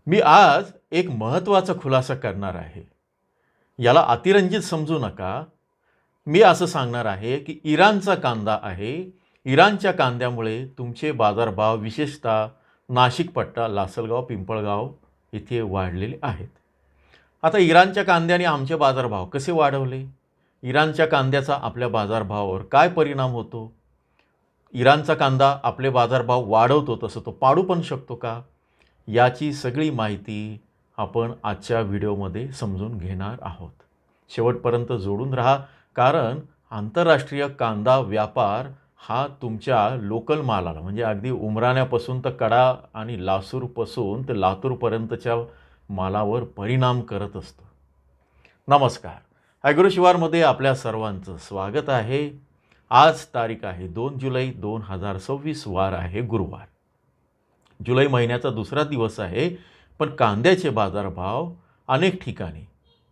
मी आज एक महत्त्वाचा खुलासा करणार आहे. याला अतिरंजित समजू नका. मी असं सांगणार आहे की इराणचा कांदा आहे. इराणच्या कांद्यामुळे तुमचे बाजारभाव विशेषतः नाशिक पट्टा, लासलगाव, पिंपळगाव इथे वाढलेले आहेत. आता इराणच्या कांद्याने आमचे बाजारभाव कसे वाढवले? इराणच्या कांद्याचा आपल्या बाजारभावावर काय परिणाम होतो? इराणचा कांदा आपले बाजारभाव वाढवतो तसं तो पाडू पण शकतो का? याची सगळी माहिती आपण आजच्या व्हिडिओमध्ये समजून घेणार आहोत. शेवटपर्यंत जोडून राहा, कारण आंतरराष्ट्रीय कांदा व्यापार हा तुमच्या लोकल मालाला म्हणजे अगदी उमराण्यापासून तर कडा आणि लासूरपासून ते लातूरपर्यंतच्या मालावर परिणाम करत असतो. नमस्कार, ॲग्रो शिवारमध्ये आपल्या सर्वांचं स्वागत आहे. आज तारीख आहे 2 जुलै 2026, वार आहे गुरुवार. जुलै महिन्याचा दुसरा दिवस आहे, पण कांद्याचे बाजारभाव अनेक ठिकाणी,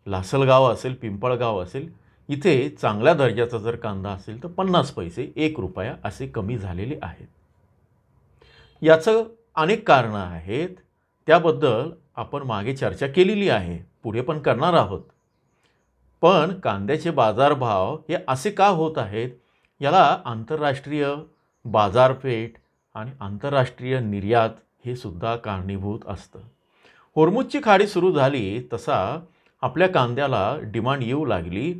लासलगाव असेल, पिंपळगाव असेल, इथे चांगल्या दर्जाचा जर कांदा असेल तर 50 पैसे, 1 रुपया असे कमी झालेले आहेत. याचं अनेक कारणं आहेत. त्याबद्दल आपण मागे चर्चा केलेली आहे, पुढे पण करणार आहोत. पण कांद्याचे बाजारभाव हे असे का होत आहेत, याला आंतरराष्ट्रीय बाजारपेठ आणि आंतरराष्ट्रीय निर्यात हे सुद्धा कारणीभूत असतं. होर्मुझची खाडी सुरू झाली तसा आपल्या कांद्याला डिमांड येऊ लागली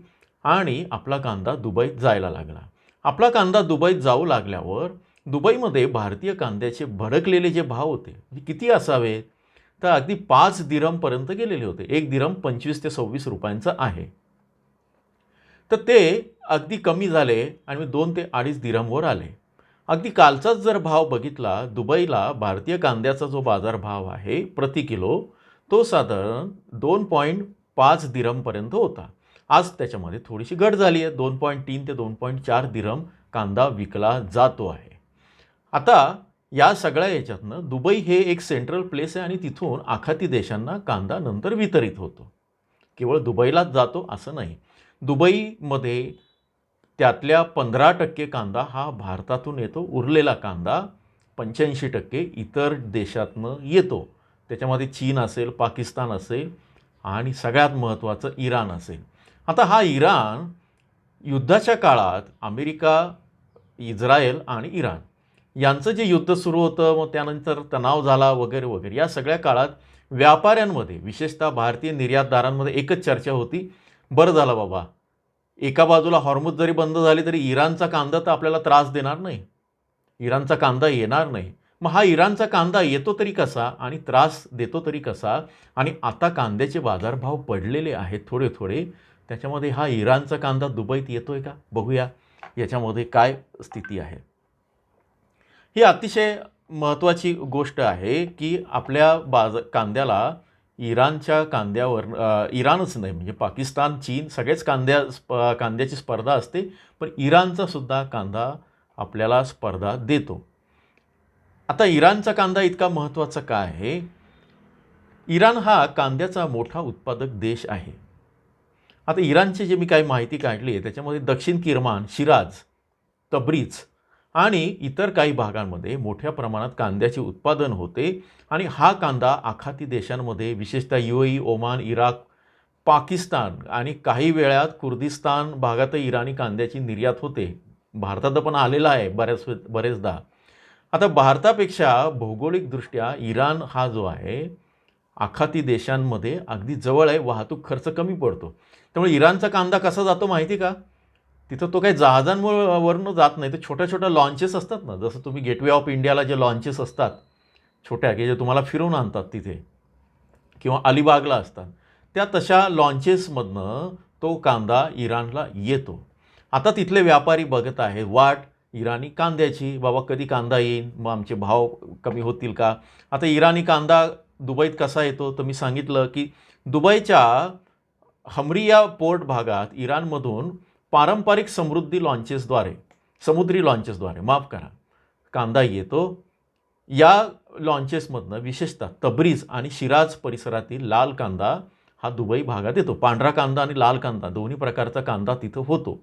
आणि आपला कांदा दुबईत जायला लागला. आपला कांदा दुबईत जाऊ लागल्यावर दुबईमध्ये भारतीय कांद्याचे भडकलेले जे भाव होते, किती असावे, तर अगदी 5 दिरहमपर्यंत गेलेले होते. 1 दिरहम 25 ते 26 रुपयांचं आहे. तर ते अगदी कमी झाले आणि 2 ते 2.5 दिरहमवर आले. अगदी कालचाच जर भाव बघितला, दुबईला भारतीय कांद्याचा जो बाजारभाव आहे प्रति किलो, तो साधारण 2.5 दिरहमपर्यंत होता. आज त्याच्यामध्ये थोडीशी घट झाली आहे. 2.3 ते 2.4 दिरहम कांदा विकला जातो आहे. आता या सगळ्या याच्यातनं दुबई हे एक सेंट्रल प्लेस आहे आणि तिथून आखाती देशांना कांदा नंतर वितरित होतो. केवळ दुबईलाच जातो असं नाही. दुबईमध्ये त्यातल्या 15% कांदा हा भारतातून येतो. उरलेला कांदा 85% इतर देशातनं येतो. त्याच्यामध्ये चीन असेल, पाकिस्तान असेल आणि सगळ्यात महत्त्वाचं इराण असेल. आता हा इराण युद्धाच्या काळात अमेरिका, इस्रायल आणि इराण यांचं जे युद्ध सुरू होतं, मग त्यानंतर तणाव झाला वगैरे वगैरे, या सगळ्या काळात व्यापाऱ्यांमध्ये विशेषतः भारतीय निर्यातदारांमध्ये एकच चर्चा होती, बरं झालं बाबा, एका बाजूला हॉर्मुझ जरी बंद झाली तरी इराणचा कांदा तर आपल्याला त्रास देणार नाही, इराणचा कांदा येणार नाही. मग हा इराणचा कांदा येतो तरी कसा आणि त्रास देतो तरी कसा? आणि आता कांद्याचे बाजारभाव पडलेले आहेत थोडे थोडे, त्याच्यामध्ये हा इराणचा कांदा दुबईत येतोय का? बघूया याच्यामध्ये काय स्थिती आहे. ही अतिशय महत्त्वाची गोष्ट आहे की आपल्या कांद्याला इराणच्या कांद्यावर इराणच नाही, म्हणजे पाकिस्तान, चीन सगळेच कांद्याची स्पर्धा असते, पण इराणचा सुद्धा कांदा आपल्याला स्पर्धा देतो. आता इराणचा कांदा इतका महत्त्वाचा का आहे? इराण हा कांद्याचा मोठा उत्पादक देश आहे. आता इराणची जे मी काही माहिती काढली आहे त्याच्यामध्ये दक्षिण किरमान, शिराज, तब्रीज आणि इतर काही भागांमध्ये मोठ्या प्रमाणात कांद्याचे उत्पादन होते आणि हा कांदा आखाती देशांमध्ये विशेषतः UAE, ओमान, इराक, पाकिस्तान आणि काही वेळात कुर्दिस्तान भागातही इराणी कांद्याची निर्यात होते. भारतात पण आलेला आहे बरेचदा. आता भारतापेक्षा भौगोलिकदृष्ट्या इराण हा जो आहे आखाती देशांमध्ये अगदी जवळ आहे, वाहतूक खर्च कमी पडतो. त्यामुळे इराणचा कांदा कसा जातो माहिती का? तिथं तो काही जहाजांवरनं जात नाही, तर छोट्या छोट्या लॉन्चेस असतात ना, जसं तुम्ही गेटवे ऑफ इंडियाला जे लॉन्चेस असतात छोट्या, की जे तुम्हाला फिरवून आणतात तिथे, किंवा अलिबागला असतात, त्या तशा लॉन्चेसमधनं तो कांदा इराणला येतो. आता तिथले व्यापारी बघत आहे वाट इराणी कांद्याची, बाबा कधी कांदा येईल, मग आमचे भाव कमी होतील का? आता इराणी कांदा दुबईत कसा येतो, तर मी सांगितलं की दुबईच्या हमरिया पोर्ट भागात इराणमधून पारंपरिक समुद्री लॉन्चेसद्वारे कांदा येतो. या लॉन्चेसमधनं विशेषतः तब्रीज आणि शिराज परिसरातील लाल कांदा हा दुबई भागात येतो. पांढरा कांदा आणि लाल कांदा दोन्ही प्रकारचा कांदा तिथं होतो.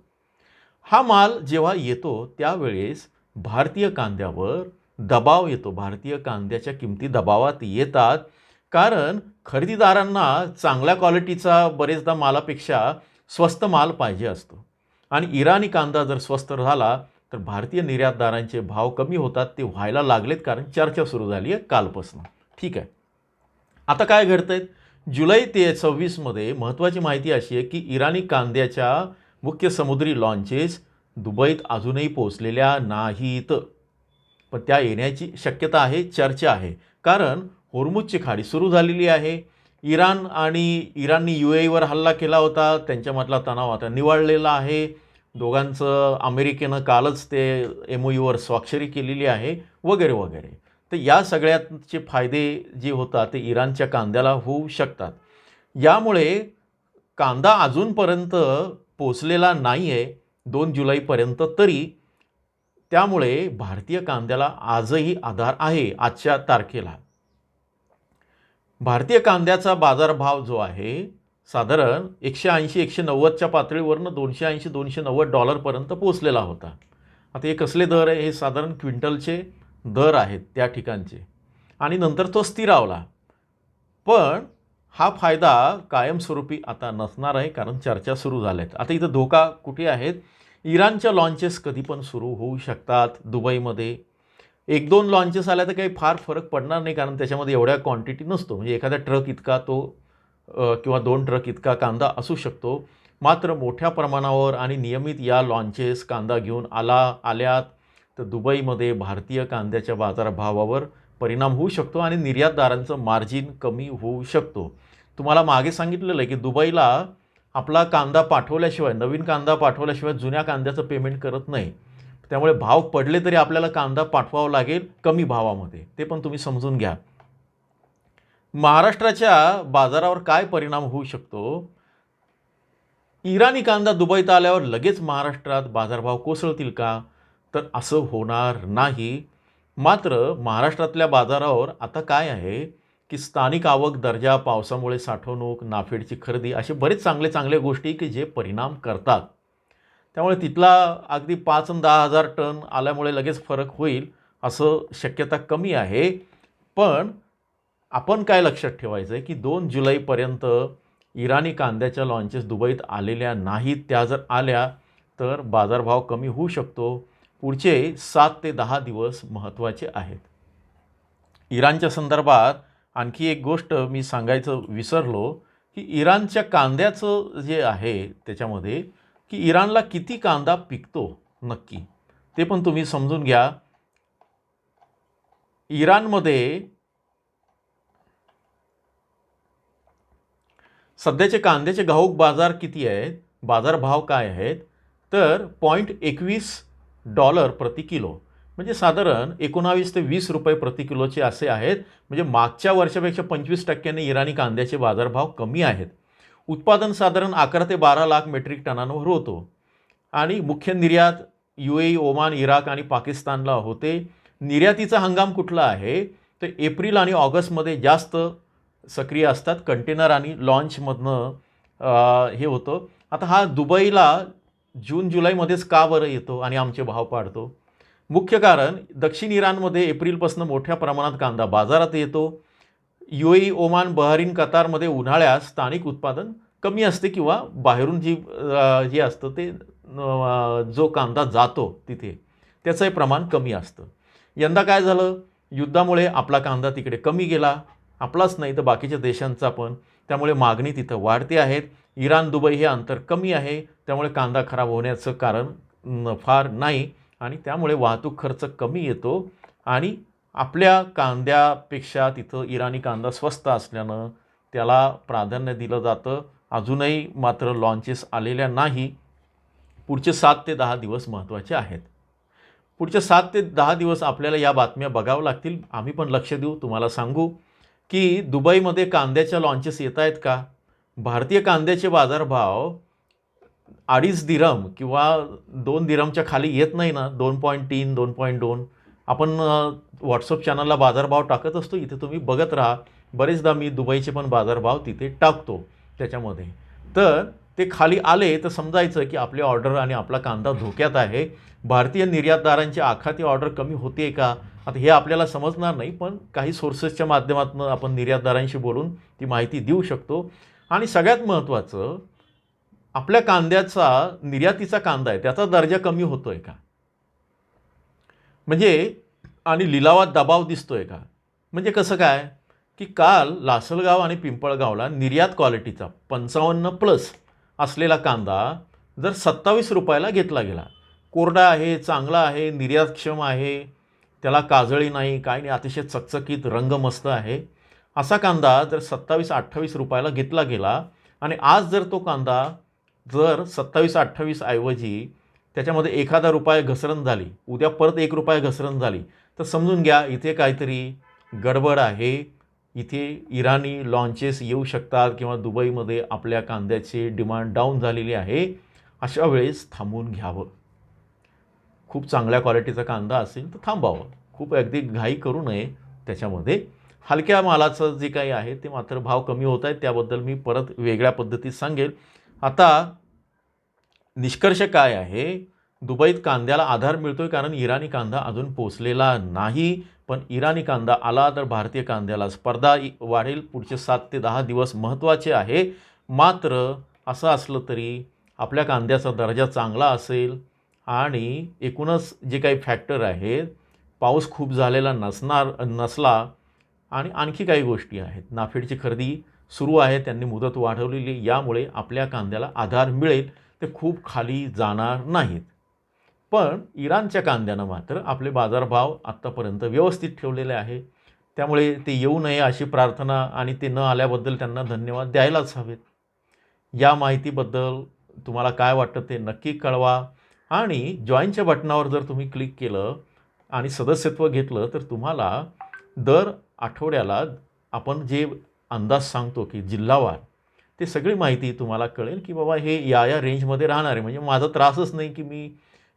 हा माल जेव्हा येतो त्यावेळेस भारतीय कांद्यावर दबाव येतो. भारतीय कांद्याच्या किमती दबावात येतात, कारण खरेदीदारांना चांगल्या क्वालिटीचा बरेचदा मालापेक्षा स्वस्त माल पाहिजे असतो आणि इराणी कांदा जर स्वस्त झाला तर भारतीय निर्यातदारांचे भाव कमी होतात, ते व्हायला लागलेत कारण चर्चा सुरू झाली आहे कालपासून. ठीक आहे, आता काय घडतंय? जुलै 26मध्ये महत्त्वाची माहिती अशी आहे की इराणी कांद्याच्या मुख्य समुद्री लॉन्चेस दुबईत अजूनही पोहोचलेल्या नाहीत, पण त्या येण्याची शक्यता आहे, चर्चा आहे. कारण होर्मुझची खाडी सुरू झालेली आहे. इराणनी UAEवर हल्ला केला होता, त्यांच्यामधला तणाव आता निवळलेला आहे. दोघांचं अमेरिकेनं कालच ते MOUवर स्वाक्षरी केलेली आहे वगैरे वगैरे. तर या सगळ्याचे फायदे जे होतात ते इराणच्या कांद्याला होऊ शकतात. यामुळे कांदा अजूनपर्यंत पोचलेला नाही आहे 2 जुलैपर्यंत तरी, त्यामुळे भारतीय कांद्याला आजही आधार आहे आजच्या तारखेला. भारतीय कांद्याचा बाजारभाव जो आहे साधारण 180-190च्या पातळीवरनं $280-290 पोचलेला होता. आता हे कसले दर आहे? हे साधारण क्विंटलचे दर आहेत त्या ठिकाणचे, आणि नंतर तो स्थिरावला. पण हा फायदा कायमस्वरूपी आता नसणार आहे कारण चर्चा सुरू झाल्या आहेत. आता इथं धोका कुठे आहेत? इराणच्या लॉन्चेस कधी पण सुरू होऊ शकतात दुबईमध्ये. 1-2 लॉन्चेस आल्या तर काही फार फरक पडणार नाही कारण त्याच्यामध्ये एवढ्या क्वांटिटी नसतो, म्हणजे एखाद्या ट्रक इतका तो किंवा 2 ट्रक इतका कांदा असू शकतो. मात्र मोठ्या प्रमाणावर आणि नियमित या लॉन्चेस कांदा घेऊन आल्यात तर दुबईमध्ये भारतीय कांद्याच्या बाजारभावावर परिणाम होऊ शकतो आणि निर्यातदारांचं मार्जिन कमी होऊ शकतो. तुम्हाला मागे सांगितलेलं आहे की दुबईला आपला कांदा पाठवल्याशिवाय, नवीन कांदा पाठवल्याशिवाय जुन्या कांद्याचं पेमेंट करत नाही. त्यामुळे भाव पडले तरी आपल्याला कांदा पाठवावा लागेल कमी भावामध्ये, ते पण तुम्ही समजून घ्या. महाराष्ट्राच्या बाजारावर काय परिणाम होऊ शकतो? इराणी कांदा दुबईत आल्यावर लगेच महाराष्ट्रात बाजारभाव कोसळतील का? तर असं होणार नाही. मात्र महाराष्ट्रातल्या बाजारावर आता काय आहे की स्थानिक आवक, दर्जा, पावसामुळे साठवणूक, नाफेडची खरेदी असे बरेच चांगले गोष्टी की जे परिणाम करतात. त्यामुळे तिथला अगदी 5 आणि 10,000 टन आल्यामुळे लगेच फरक होईल असं शक्यता कमी आहे. पण आपण काय लक्षात ठेवायचं आहे की 2 जुलैपर्यंत इराणी कांद्याच्या लॉन्चेस दुबईत आलेल्या नाहीत. त्या जर आल्या तर बाजारभाव कमी होऊ शकतो. पुढचे 7 ते 10 दिवस महत्त्वाचे आहेत. इराणच्या संदर्भात आणखी एक गोष्ट मी सांगायचं विसरलो की इराणच्या कांद्याचं जे आहे त्याच्यामध्ये की इराणला किती कांदा पिकतो नक्की ते पण तुम्ही समजून घ्या. इराणमध्ये सध्याचे कांद्याचे घाऊक बाजार किती आहेत, बाजारभाव काय आहेत? तर $0.21 प्रति किलो, म्हणजे साधारण 19 ते 20 रुपये प्रति किलोचे असे आहेत. म्हणजे मागच्या वर्षापेक्षा 25% इराणी कांद्याचे बाजारभाव कमी आहेत. उत्पादन साधारण 11 ते 12 लाख मेट्रिक टनांवर होतो आणि मुख्य निर्यात UAE, ओमान, इराक आणि पाकिस्तानला होते. निर्यातीचा हंगाम कुठला आहे? तर एप्रिल आणि ऑगस्टमध्ये जास्त सक्रिय असतात. कंटेनर आणि लॉन्चमधनं हे होतं. आता हा दुबईला जून जुलैमध्येच का बरं येतो आणि आमचे भाव पाडतो? मुख्य कारण दक्षिण इराणमध्ये एप्रिलपासून मोठ्या प्रमाणात कांदा बाजारात येतो. UAE, ओमान, बहरीन, कतारमध्ये उन्हाळ्यात स्थानिक उत्पादन कमी असते किंवा बाहेरून जे असतं ते जो कांदा जातो तिथे त्याचंही प्रमाण कमी असतं. यंदा काय झालं? युद्धामुळे आपला कांदा तिकडे कमी गेला, आपलाच नाही तर बाकीच्या देशांचा पण. त्यामुळे मागणी तिथं वाढते आहेत. इराण दुबई हे अंतर कमी आहे, त्यामुळे कांदा खराब होण्याचं कारण फार नाही आणि त्यामुळे वाहतूक खर्च कमी येतो आणि आपल्या कांद्यापेक्षा तिथं इराणी कांदा स्वस्त असल्यानं त्याला प्राधान्य दिलं जातं. अजूनही मात्र लॉन्चेस आलेल्या नाही. पुढचे 7 ते 10 दिवस महत्त्वाचे आहेत. पुढचे 7 ते 10 दिवस आपल्याला या बातम्या बघावं लागतील. आम्ही पण लक्ष देऊ, तुम्हाला सांगू की दुबईमध्ये कांद्याच्या लॉन्चेस येत आहेत का. भारतीय कांद्याचे बाजारभाव 2.5 दिरहम किंवा 2 दिरहमच्या खाली येत नाही ना, 2.3, 2.2. आपण व्हॉट्सअप चॅनलला बाजारभाव टाकत असतो, इथे तुम्ही बघत राहा. बरेचदा मी दुबईचे पण बाजारभाव तिथे टाकतो त्याच्यामध्ये. तर ते खाली आले तर समजायचं की आपली ऑर्डर आणि आपला कांदा धोक्यात आहे. भारतीय निर्यातदारांची आखाती ऑर्डर कमी होते का आता हे आपल्याला समजणार नाही, पण काही सोर्सेसच्या माध्यमातून आपण निर्यातदारांशी बोलून ती माहिती देऊ शकतो. आणि सगळ्यात महत्त्वाचं, आपल्या कांद्याचा निर्यातीचा कांदा आहे त्याचा दर्जा कमी होतोय का, म्हणजे आणि लिलावात दबाव दिसतोय का? म्हणजे कसं काय की काल लासलगाव आणि पिंपळगावला निर्यात क्वालिटीचा 55+ असलेला कांदा जर 27 रुपयाला घेतला गेला, कोरडा आहे, चांगला आहे, निर्यातक्षम आहे, त्याला काजळी नाही, काय नाही, अतिशय चकचकीत, रंग मस्त आहे, असा कांदा जर 27-28 रुपयाला घेतला गेला आणि आज जर तो कांदा जर 27-28 ऐवजी त्याच्यामध्ये एखादा रुपया घसरण झाली, उद्या परत 1 रुपया घसरण झाली, तर समजून घ्या इथे काहीतरी गडबड आहे. इथे इराणी लॉन्चेस येऊ शकतात किंवा दुबईमध्ये आपल्या कांद्याची डिमांड डाऊन झालेली आहे. अशा वेळेस थांबून घ्यावं. खूप चांगल्या क्वालिटीचा कांदा असेल तर थांबावं, खूप अगदी घाई करू नये त्याच्यामध्ये. हलक्या मालाचं जे काही आहे ते मात्र भाव कमी होत आहेत, त्याबद्दल मी परत वेगळ्या पद्धतीत सांगेल. आता निष्कर्ष काय आहे, दुबईत कांद्याला आधार मिळतोय कारण इराणी कांदा अजून पोचलेला नाही. पण इराणी कांदा आला तर भारतीय कांद्याला स्पर्धा वाढेल. पुढचे 7 ते 10 दिवस महत्त्वाचे आहे. मात्र असं असलं तरी आपल्या कांद्याचा दर्जा चांगला असेल आणि एकूणच जे काही फॅक्टर आहेत, पाऊस खूप झालेला नसला आणि आणखी काही गोष्टी आहेत, नाफेडची खरेदी सुरू आहे, त्यांनी मुदत वाढवलेली, यामुळे आपल्या कांद्याला आधार मिळेल, ते खूप खाली जाणार नाहीत. पण इराणच्या कांद्यानं मात्र आपले बाजारभाव आत्तापर्यंत व्यवस्थित ठेवलेले आहे. त्यामुळे ते येऊ नये अशी प्रार्थना आणि ते न आल्याबद्दल त्यांना धन्यवाद द्यायलाच हवेत. या माहितीबद्दल तुम्हाला काय वाटतं ते नक्की कळवा. आणि जॉईनच्या बटनावर जर तुम्ही क्लिक केलं आणि सदस्यत्व घेतलं तर तुम्हाला दर आठवड्याला आपण जे अंदाज सांगतो की जिल्हावार, ते सगळी माहिती तुम्हाला कळेल की बाबा हे या रेंजमध्ये राहणार आहे. म्हणजे माझा त्रासच नाही की मी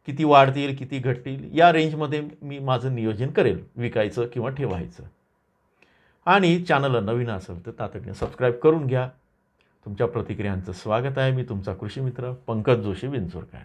किती वाढतील किती घटतील, या रेंजमध्ये मी माझं नियोजन करेल विकायचं किंवा ठेवायचं. आणि चॅनलला नवीन असेल तर तातडीने सबस्क्राईब करून घ्या. तुमच्या प्रतिक्रियांचं स्वागत आहे. मी तुमचा कृषी मित्र पंकज जोशी विंचुरकर.